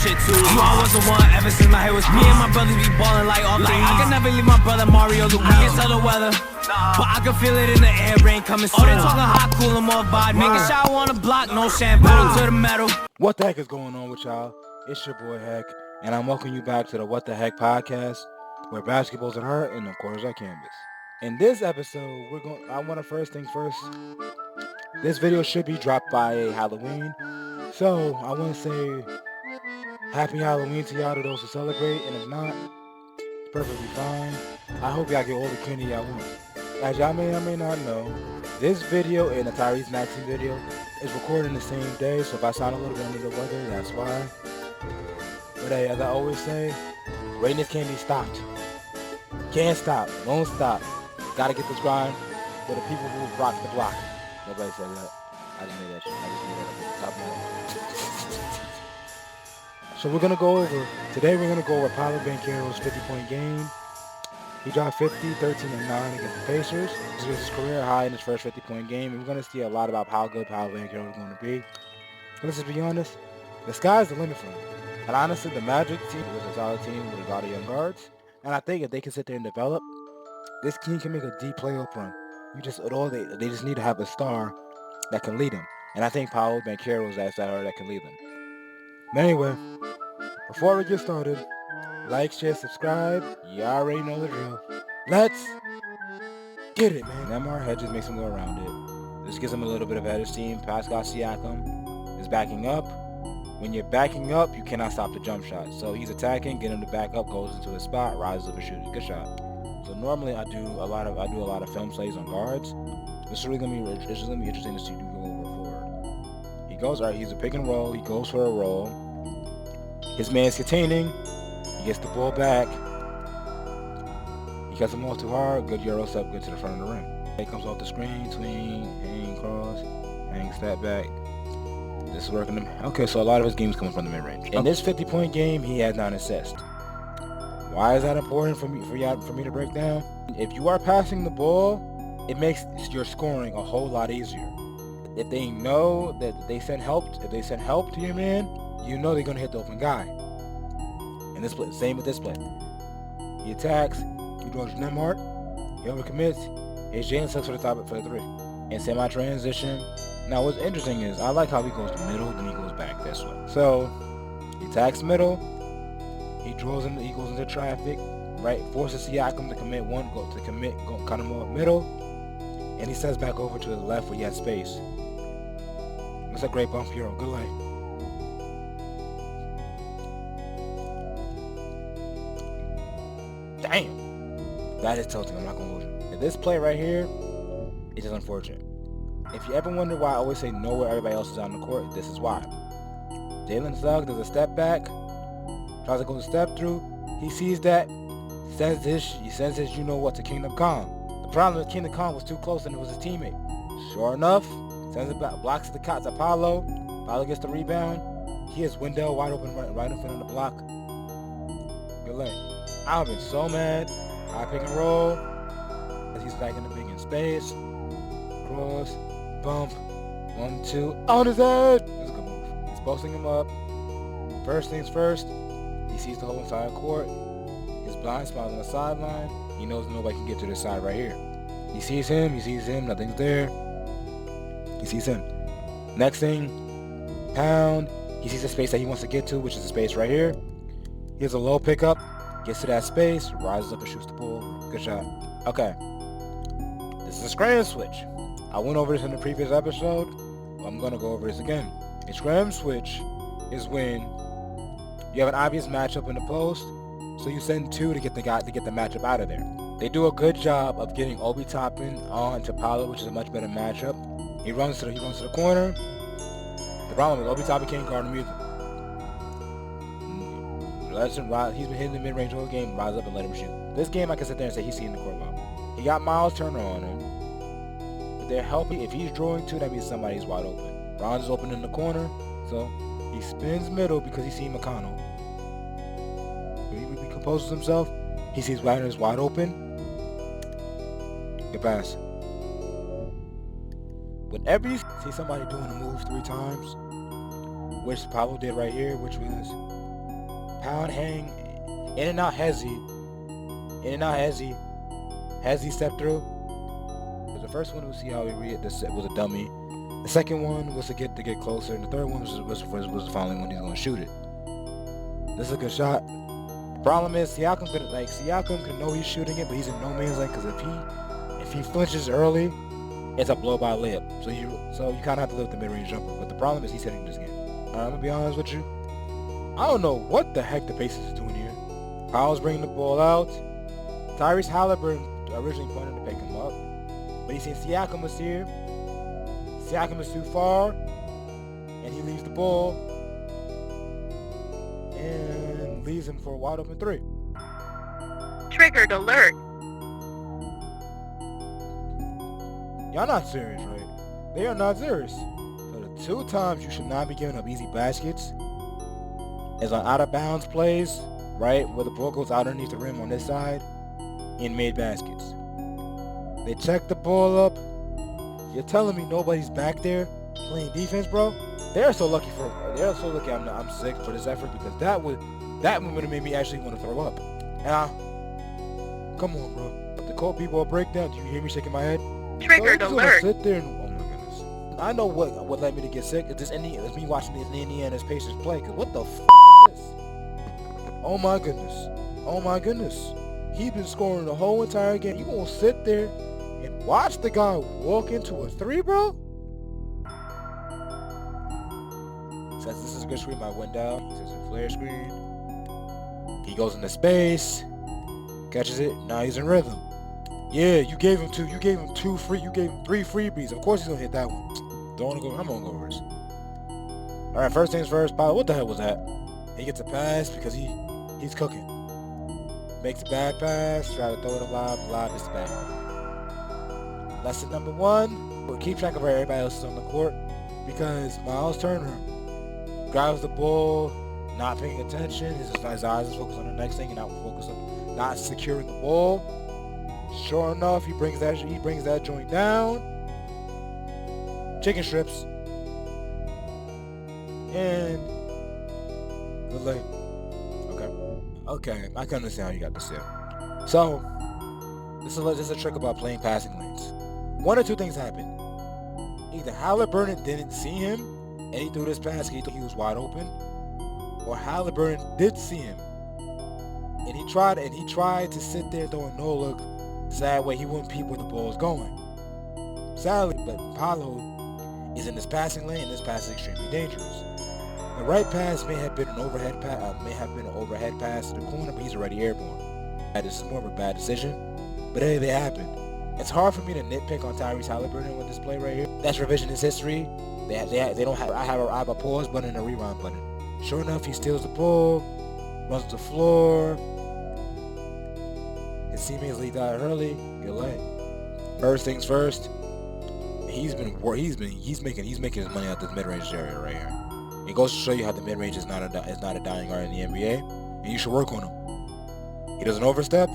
shit too. You all was the one ever since my hair was me and my brothers be ballin' like all three. I can never leave my brother Mario Luke. I can tell the weather, but I can feel it in the air, rain coming soon. Oh, they talking hot, cool, and more vibe. Making sure I on the block, no shampoo to the metal. What the heck is going on with y'all? It's your boy Heck, and I'm welcoming you back to the Wat.Da.Hecpodcast, where basketball's at heart and of course our canvas. In this episode, I want to first things first. This video should be dropped by Halloween, so I want to say Happy Halloween to y'all, to those who celebrate, and if not, it's perfectly fine. I hope y'all get all the candy y'all want. As y'all may or may not know, this video and the Tyrese Maxey video is recorded in the same day, so if I sound a little bit under the weather, that's why. But hey, as I always say, greatness can't be stopped. Can't stop, won't stop. Gotta get this grind for the people who rock the block. Nobody said that. I just made that shit. I just made that up at the top of my head. So we're gonna go over, today we're gonna go over Poalo Banchero's 50-point game. He dropped 50, 13, and 9 against the Pacers. This was his career high in his first 50-point game. And we're going to see a lot about how good Poalo Banchero is going to be. But let's just be honest, the sky's the limit for him. And honestly, the Magic team was a solid team with a lot of young guards. And I think if they can sit there and develop, this team can make a deep playoff run. They just need to have a star that can lead them. And I think Poalo Banchero is that star that can lead them. But anyway, before we get started, like, share, subscribe. You already know the drill. Let's get it, man. MR Hedges makes him go around it. This gives him a little bit of edge team. Pascal Siakam is backing up. When you're backing up, you cannot stop the jump shot. So he's attacking, get him to back up, goes into his spot, rises up and shoots. Good shot. So normally I do a lot of film plays on guards. This is really gonna be interesting to see him go over forward. He goes right. He's a pick and roll. He goes for a roll. His man's containing. He gets the ball back. He cuts him off too hard. Good Euro step, good to the front of the rim. He comes off the screen, tween, hang cross, hang step back. This is working him. Okay, so a lot of his games coming from the mid-range. In this 50-point game, he had 9 assists. Why is that important for me to break down? If you are passing the ball, it makes your scoring a whole lot easier. If they know that they send help, to your man, you know they're gonna hit the open guy. And this play, same with this play. He attacks, he draws Nemhart, he overcommits, his Jalen sucks for the top for the 3. And semi-transition. Now what's interesting is I like how he goes to middle, then he goes back this way. So he attacks middle, he goes into traffic, right? Forces Siakam to cut him off middle, and he sets back over to the left where he has space. That's a great bump hero. Good light. Damn, that is tilting. I'm not gonna hold you. This play right here is just unfortunate. If you ever wonder why I always say know where everybody else is on the court, this is why. Jalen Suggs does a step back, tries to go to step through. He sees that, sends his you know what to Kingdom Come. The problem is Kingdom Come was too close and it was his teammate. Sure enough, sends it back, blocks the cuts at Paolo. Paolo gets the rebound. He has Wendell wide open right in front of the block. Good lane. I've been so mad. High pick and roll. As he's back in the big in space. Cross. Bump. 1, 2. On his head! That's a good move. He's posting him up. First things first. He sees the whole entire court. His blind spot on the sideline. He knows nobody can get to this side right here. He sees him. Nothing's there. He sees him. Next thing. Pound. He sees the space that he wants to get to, which is the space right here. He has a low pickup. Gets to that space, rises up and shoots the ball. Good shot. Okay. This is a scram switch. I went over this in the previous episode. I'm going to go over this again. A scram switch is when you have an obvious matchup in the post, so you send 2 to get the matchup out of there. They do a good job of getting Obi Toppin on to Paolo, which is a much better matchup. He runs to the corner. The problem is Obi Toppin can't guard him either. He's been hitting the mid-range all game, rise up and let him shoot. This game I can sit there and say he's seeing the court well. He got Miles Turner on him. But they're helping. If he's drawing 2, that means somebody's wide open. Ron's is open in the corner, so he spins middle because he sees McConnell. He recomposes himself. He sees Wagner is wide open. Good pass. Whenever you see somebody doing a move 3 times, which Paolo did right here, which was pound, hang, in and out, hezzy, hezzy step through. The first one was see how he read this was a dummy. The second one was to get closer, and the third one was the finally one he's gonna shoot it. This is a good shot. Problem is Siakam could know he's shooting it, but he's in no man's land because if he flinches early, it's a blow by layup. So you kind of have to live with the mid-range jumper. But the problem is he's hitting this game. I'm gonna be honest with you. I don't know what the heck the Pacers is doing here. Paolo's bringing the ball out. Tyrese Halliburton originally wanted to pick him up, but he seen Siakam was here. Siakam is too far, and he leaves the ball and leaves him for a wide open three. Triggered alert. Y'all not serious, right? They are not serious. So the 2 times you should not be giving up easy baskets is on out of bounds plays, right, where the ball goes out underneath the rim on this side, and made baskets. They check the ball up. You're telling me nobody's back there playing defense, bro? They're so lucky I'm sick for this effort, because that would have made me actually want to throw up. And come on, bro. The cold people breakdown. Do you hear me shaking my head? Triggered alert. Sit there and, oh my goodness. I know what led me to get sick. It's me watching the Indiana's Pacers play. Cause what the f is this? Oh my goodness. Oh my goodness. He's been scoring the whole entire game. You gonna sit there and watch the guy walk into a 3, bro? Says this is a good screen by Wendell. He says a flare screen. He goes into space. Catches it. Now he's in rhythm. Yeah, you gave him 3 freebies. Of course he's gonna hit that one. I'm gonna go first. Alright, first things first, Paolo, what the hell was that? He gets a pass because he's cooking. Makes a bad pass, try to throw it a lob is bad. Lesson number 1, we'll keep track of where everybody else is on the court, because Miles Turner grabs the ball, not paying attention, his eyes is focused on the next thing and not securing the ball. Sure enough, he brings that joint down. Chicken strips. And good lay. Okay, I can understand how you got this here. So, this is a trick about playing passing lanes. One or two things happen. Either Halliburton didn't see him, and he threw this pass, he thought he was wide open, or Halliburton did see him, and he tried to sit there throwing no look, so that way he wouldn't peep where the ball is going. Sadly, but Paolo is in this passing lane, and this pass is extremely dangerous. The right pass may have been an overhead pass to the corner, but he's already airborne. This is more of a bad decision, but hey, they happen. It's hard for me to nitpick on Tyrese Halliburton with this play right here. That's revisionist history. They don't have. I have a pause button and a rewind button. Sure enough, he steals the ball, runs to the floor. His teammates lead out early. Good lay. First things first. He's making his money out this mid-range area right here. It goes to show you how the mid-range is not a dying art in the NBA, and you should work on him. He doesn't overstep.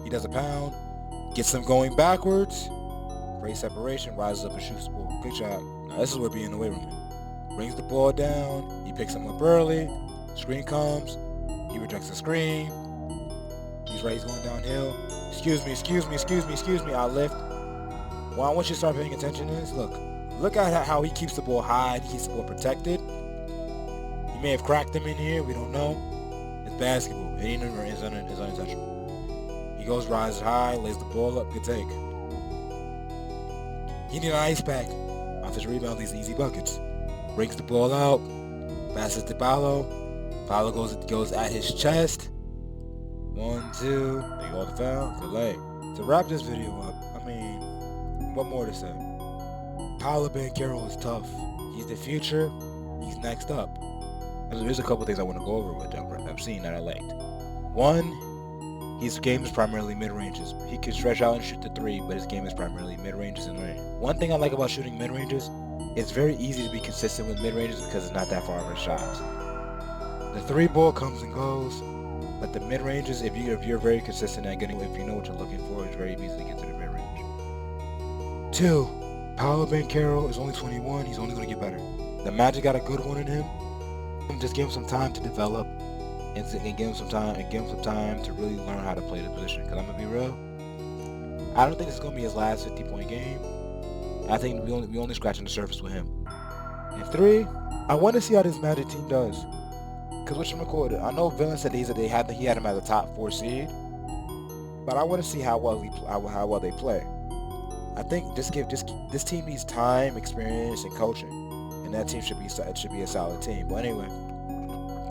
He does a pound, gets them going backwards. Great separation, rises up and shoots the ball. Good shot. Now this is where being in the weight room. Brings the ball down. He picks him up early. Screen comes. He rejects the screen. He's right. He's going downhill. Excuse me. I lift. What I want you to start paying attention is look at how he keeps the ball high. He keeps the ball protected. He may have cracked him in here. We don't know. It's basketball. It is unintentional. He goes, rises high, lays the ball up. Good take. He needs an ice pack. Off his rebound, these easy buckets. Breaks the ball out. Passes to Paolo. Paolo goes at his chest. 1, 2. They go the foul. Good lay. To wrap this video up, what more to say? Poalo Banchero is tough. He's the future. He's next up. There's a couple things I want to go over with I've seen that I liked. One, his game is primarily mid-ranges. He can stretch out and shoot the 3, but his game is primarily mid-ranges and range. One thing I like about shooting mid-ranges, it's very easy to be consistent with mid-ranges because it's not that far of a shot. The 3 ball comes and goes, but the mid-ranges, if you're very consistent at getting, if you know what you're looking for, it's very easy to get to the mid-range. 2, Poalo Banchero is only 21. He's only going to get better. The Magic got a good one in him. Just give him some time to develop. and give him some time to really learn how to play the position. Because I'm gonna be real, I don't think it's gonna be his last 50-point game. I think we only scratching the surface with him. And 3, I want to see how this Magic team does. Because whatchamacallit, I know Villen said he had him as a top 4 seed, but I want to see how well they play. I think this team needs time, experience, and coaching, and that team should be a solid team. But anyway,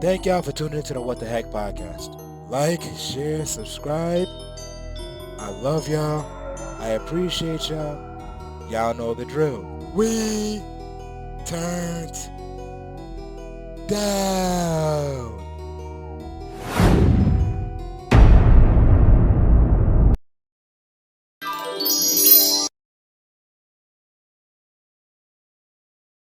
thank y'all for tuning into the What the Heck podcast. Like, share, subscribe. I love y'all. I appreciate y'all. Y'all know the drill. We turned down.